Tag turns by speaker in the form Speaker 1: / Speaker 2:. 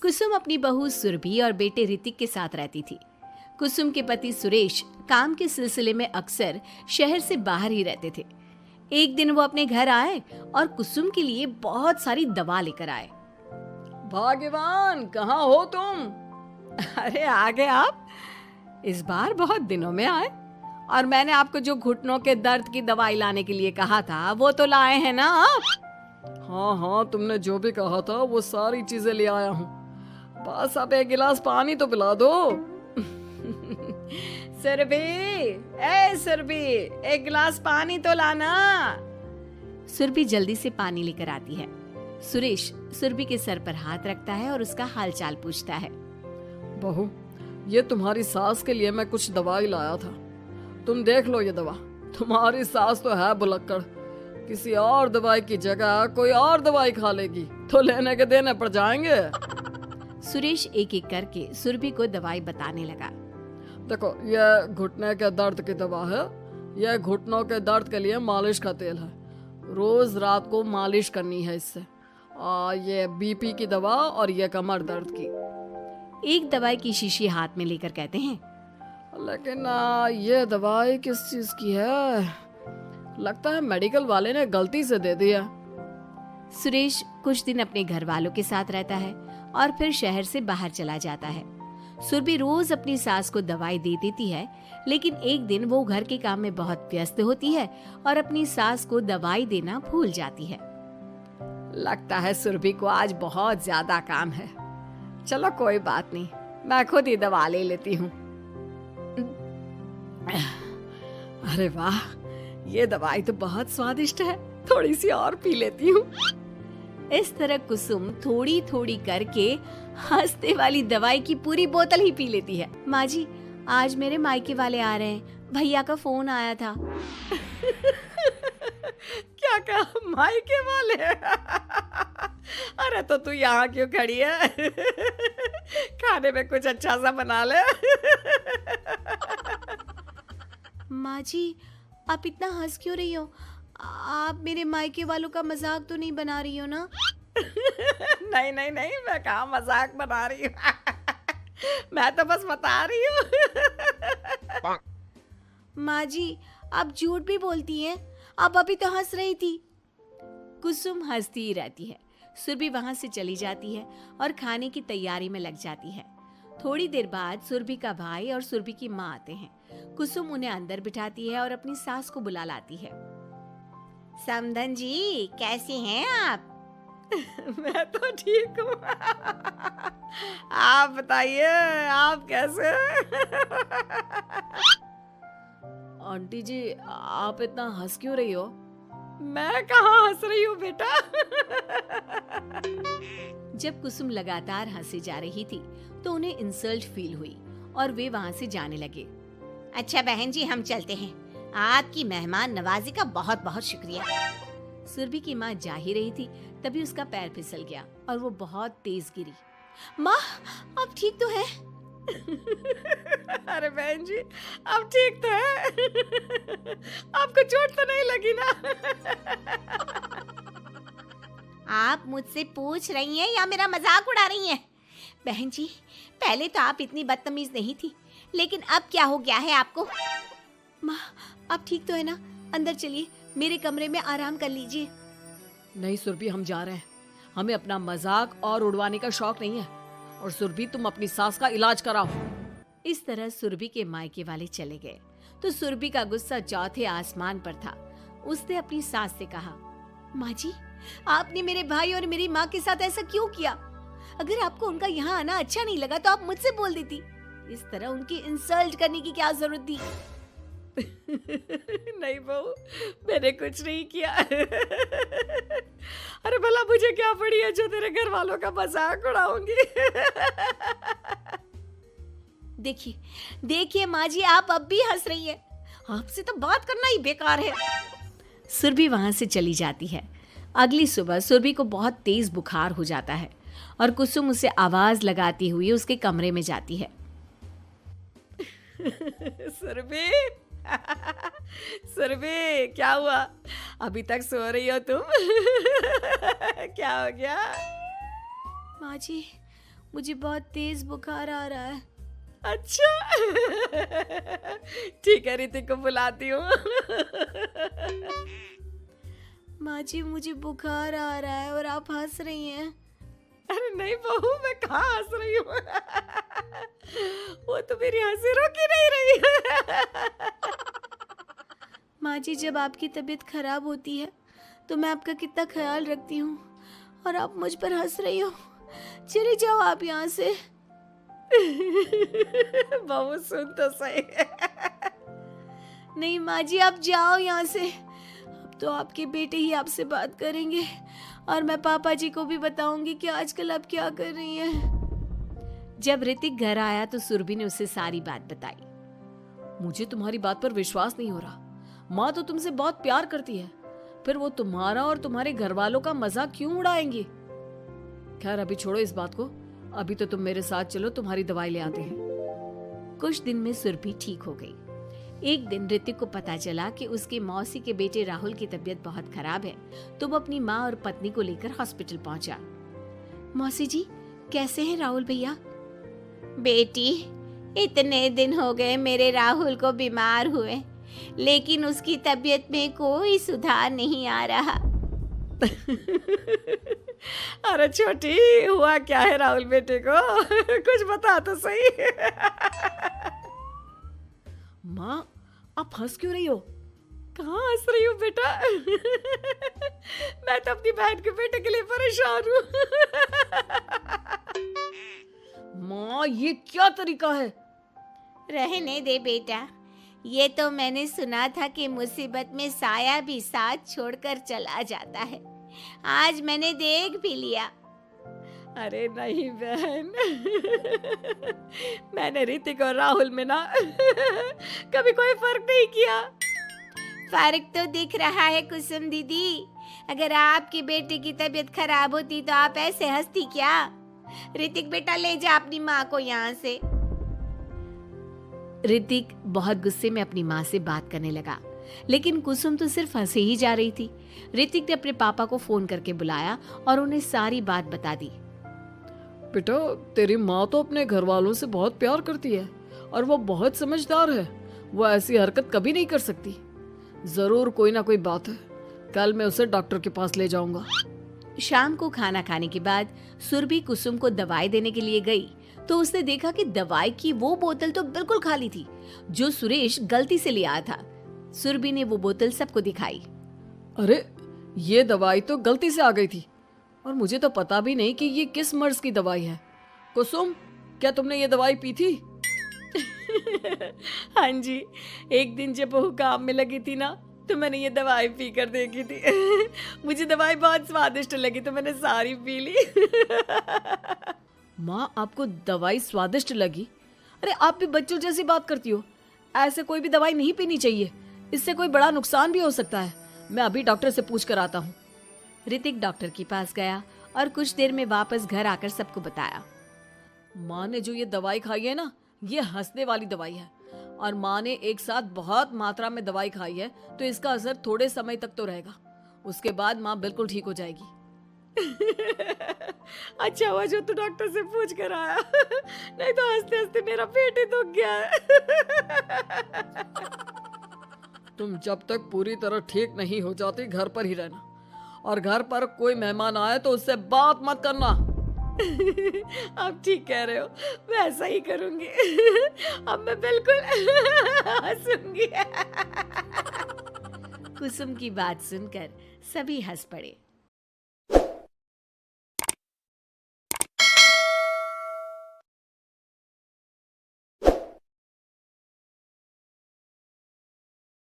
Speaker 1: कुसुम अपनी बहू सुरभि और बेटे ऋतिक के साथ रहती थी। कुसुम के पति सुरेश काम के सिलसिले में अक्सर शहर से बाहर ही रहते थे। एक दिन वो अपने घर आए और कुसुम के लिए बहुत सारी दवा लेकर आए।
Speaker 2: भाग्यवान, कहाँ हो तुम?
Speaker 1: अरे आ गए आप। इस बार बहुत दिनों में आए, और मैंने आपको जो घुटनों के दर्द की दवाई लाने के लिए कहा था वो तो लाए हैं ना आप?
Speaker 2: हाँ हाँ, तुमने जो भी कहा था वो सारी चीजें ले आया हूँ। बस अब एक गिलास पानी तो पिला दो।
Speaker 1: सुरभि, ए सुरभि, एक गिलास पानी तो लाना। सुरभि जल्दी से पानी लेकर आती है। सुरेश सुरभि के सर पर हाथ रखता है और उसका हालचाल पूछता है।
Speaker 2: बहू, ये तुम्हारी सास के लिए मैं कुछ दवाई लाया था, तुम देख लो ये दवा। तुम्हारी सास तो है बुलक्कड़, किसी और दवाई की जगह कोई और दवाई खा लेगी तो लेने के देने पड़ जाएंगे।
Speaker 1: सुरेश एक एक करके सुरभि को दवाई बताने लगा।
Speaker 2: देखो, ये घुटने के दर्द की दवा है, यह घुटनों के दर्द के लिए मालिश का तेल है, रोज रात को मालिश करनी है इससे। ये बीपी की दवा और ये कमर दर्द की।
Speaker 1: एक दवाई की शीशी हाथ में लेकर कहते हैं,
Speaker 2: लेकिन ये दवाई किस चीज की है? लगता है मेडिकल वाले ने गलती से दे दिया।
Speaker 1: सुरेश कुछ दिन अपने घर वालों के साथ रहता है और फिर शहर से बाहर चला जाता है। सुरभि रोज अपनी सास को दवाई दे देती है, लेकिन एक दिन वो घर के काम में बहुत व्यस्त होती है और अपनी सास को दवाई देना भूल जाती है। लगता है सुरभि को आज बहुत ज्यादा काम है। चलो कोई बात नहीं, मैं खुद ही दवा ले लेती हूँ।
Speaker 2: अरे वाह, ये दवाई तो बहुत स्वादिष्ट है, थोड़ी सी और पी लेती हूँ।
Speaker 1: इस तरह कुसुम थोड़ी थोड़ी करके हंसते वाली दवाई की पूरी बोतल ही पी लेती है। माँ जी, आज मेरे मायके वाले आ रहे हैं, भैया का फोन आया था।
Speaker 2: क्या कहा, मायके वाले? अरे तो तू यहाँ क्यों खड़ी है? खाने में कुछ अच्छा सा बना ले।
Speaker 1: माँ जी, आप इतना हंस क्यों रही हो? आप मेरे मायके वालों का मजाक तो नहीं बना रही हो ना?
Speaker 2: नहीं नहीं नहीं, मैं कहाँ मजाक बना रही हूँ। मैं तो बस बता रही हूँ।
Speaker 1: माँ जी, आप झूठ भी बोलती हैं, आप अभी तो हंस रही थी। कुसुम हंसती ही रहती है। सुरभि वहां से चली जाती है और खाने की तैयारी में लग जाती है। थोड़ी देर बाद सुरभि का भाई और सुरभि की माँ आते हैं। कुसुम उन्हें अंदर बिठाती है और अपनी सास को बुला लाती है। समधन जी, कैसी हैं आप?
Speaker 2: मैं तो ठीक हूँ। आप बताइए, आप कैसे?
Speaker 1: आंटी जी, आप इतना हंस क्यों रही हो?
Speaker 2: मैं कहाँ हंस रही हूँ बेटा।
Speaker 1: जब कुसुम लगातार हंसे जा रही थी तो उन्हें इंसल्ट फील हुई और वे वहां से जाने लगे। अच्छा बहन जी, हम चलते हैं। आपकी मेहमान नवाजी का बहुत बहुत शुक्रिया। सुरभि की माँ जा ही रही थी, तभी उसका पैर फिसल गया और वो बहुत तेज गिरी। माँ, आप ठीक तो हैं?
Speaker 2: अरे बहन जी, अब ठीक तो है। आपको चोट तो नहीं लगी ना?
Speaker 1: आप मुझसे पूछ रही हैं या मेरा मजाक उड़ा रही हैं? बहन जी, पहले तो आप इतनी बदतमीज नहीं थी, लेकिन अब क्या हो गया है आपको? माँ, आप ठीक तो है ना? अंदर चलिए, मेरे कमरे में आराम कर लीजिए।
Speaker 2: नहीं सुरभि, हम जा रहे हैं। हमें अपना मजाक और उड़वाने का शौक नहीं है। और सुरभि, तुम अपनी सास का इलाज कराओ।
Speaker 1: इस तरह सुरभि के मायके वाले चले गए तो सुरभि का गुस्सा चौथे आसमान पर था। उसने अपनी सास से कहा, माँ जी, आपने मेरे भाई और मेरी माँ के साथ ऐसा क्यों किया? अगर आपको उनका यहाँ आना अच्छा नहीं लगा तो आप मुझसे बोल देती। इस तरह उनकी इंसल्ट करने की क्या जरूरत थी?
Speaker 2: नहीं बहू, मैंने कुछ नहीं किया। अरे भला मुझे क्या पड़ी है जो तेरे घर वालों का मजाक उड़ाऊंगी।
Speaker 1: देखिए देखिए माँ जी, आप अब भी हंस रही हैं। आपसे तो बात करना ही बेकार है। सुरभि वहां से चली जाती है। अगली सुबह सुरभि को बहुत तेज बुखार हो जाता है और कुसुम उसे आवाज लगाती हुई उसके कमरे में जाती है।
Speaker 2: सुरभि, सुरभि, क्या हुआ? अभी तक सो रही हो तुम? क्या हो गया?
Speaker 1: माँ जी, मुझे बहुत तेज बुखार आ रहा है।
Speaker 2: अच्छा ठीक है, ऋतिक को बुलाती हूँ।
Speaker 1: माँ जी मुझे बुखार आ रहा है और आप हंस रही हैं।
Speaker 2: अरे नहीं बहू, मैं कहाँ हंस रही हूँ। वो तो मेरी हंसी रोक ही नहीं रही है।
Speaker 1: माँ जी जब आपकी तबीयत खराब होती है तो मैं आपका कितना ख्याल रखती हूँ और आप मुझ पर हंस रही हो। चले जाओ आप यहाँ से।
Speaker 2: बहू सुन तो सही।
Speaker 1: नहीं माँ जी आप जाओ यहाँ से। अब तो आपके बेटे ही आपसे बात करेंगे और मैं पापा जी को भी बताऊंगी कि आजकल आप क्या कर रही हैं। जब ऋतिक घर आया तो सुरभि ने उसे सारी बात बताई।
Speaker 2: मुझे तुम्हारी बात पर विश्वास नहीं हो रहा। माँ तो तुमसे बहुत प्यार करती है, फिर वो तुम्हारा और तुम्हारे घर वालों का मजाक क्यों उड़ाएंगी? खैर अभी छोड़ो इस बात को, अभी तो तुम मेरे साथ चलो, तुम्हारी दवाई ले आते हैं।
Speaker 1: कुछ दिन में सुरभि ठीक हो गई। एक दिन ऋतिक को पता चला कि उसके मौसी के बेटे राहुल की तबीयत बहुत खराब है, तो वो अपनी माँ और पत्नी को लेकर हॉस्पिटल पहुंचा। मौसी जी कैसे हैं राहुल भैया? बेटी इतने दिन हो गए मेरे राहुल को बीमार हुए, लेकिन उसकी तबीयत में कोई सुधार नहीं आ रहा।
Speaker 2: अरे छोटी, हुआ क्या है राहुल बेटे को? कुछ बता तो सही। माँ आप हंस क्यों रही हो? कहाँ हंस रही हो बेटा? मैं तो अपनी बहन के बेटे के लिए परेशान हूँ। माँ ये क्या तरीका है?
Speaker 1: रहने दे बेटा, ये तो मैंने सुना था कि मुसीबत में साया भी साथ छोड़कर चला जाता है। आज मैंने देख भी लिया।
Speaker 2: अरे नहीं बहन, मैंने ऋतिक और राहुल में ना कभी कोई फर्क नहीं किया।
Speaker 1: फर्क तो दिख रहा है कुसुम दीदी। अगर आपके बेटे की तबीयत खराब होती तो आप ऐसे हंसती क्या? ऋतिक बेटा ले जा अपनी माँ को यहाँ से। ऋतिक बहुत गुस्से में अपनी माँ से बात करने लगा, लेकिन कुसुम तो सिर्फ हंसे ही जा रही थी। ऋतिक ने अपने पापा को फोन करके बुलाया और उन्हें सारी बात बता दी।
Speaker 2: बेटा तेरी माँ तो अपने घर वालों से बहुत प्यार करती है और वो बहुत समझदार है। वो ऐसी हरकत कभी नहीं कर सकती। जरूर कोई ना कोई बात है। कल मैं उसे डॉक्टर के पास ले जाऊंगा।
Speaker 1: शाम को खाना खाने के बाद सुरभि कुसुम को दवाई देने के लिए गई तो उसने देखा कि दवाई की वो बोतल तो बिल्कुल खाली थी जो सुरेश गलती से ले आया था। सुरभि ने वो बोतल सबको दिखाई।
Speaker 2: अरे ये दवाई तो गलती से आ गई थी और मुझे तो पता भी नहीं कि ये किस मर्ज की दवाई है। कुसुम क्या तुमने ये दवाई पी थी? हाँ जी, एक दिन जब बहू काम में लगी थी ना तो मैंने ये दवाई पी कर देखी थी। मुझे दवाई बहुत स्वादिष्ट लगी तो मैंने सारी पी ली। माँ आपको दवाई स्वादिष्ट लगी? अरे आप भी बच्चों जैसी बात करती हो। ऐसे कोई भी दवाई नहीं पीनी चाहिए, इससे कोई बड़ा नुकसान भी हो सकता है। मैं अभी डॉक्टर से पूछ कर आता हूँ।
Speaker 1: ऋतिक डॉक्टर के पास गया और कुछ देर में वापस घर आकर सबको बताया।
Speaker 2: माँ ने जो ये दवाई खाई है ना, ये हंसने वाली दवाई है और माँ ने एक साथ बहुत मात्रा में दवाई खाई है तो इसका असर थोड़े समय तक तो रहेगा। उसके बाद माँ बिल्कुल ठीक हो जाएगी। अच्छा हुआ जो तू डॉक्टर से पूछ कर आया, नहीं तो हंसते हंसते मेरा पेट ही दुख गया है। तुम जब तक पूरी तरह ठीक नहीं हो जाती घर पर ही रहना और घर पर कोई मेहमान आए तो उससे बात मत करना। आप ठीक कह रहे हो, मैं ऐसा ही करूंगी। अब मैं बिल्कुल हंसूंगी।
Speaker 1: कुसुम की बात सुनकर सभी हंस पड़े।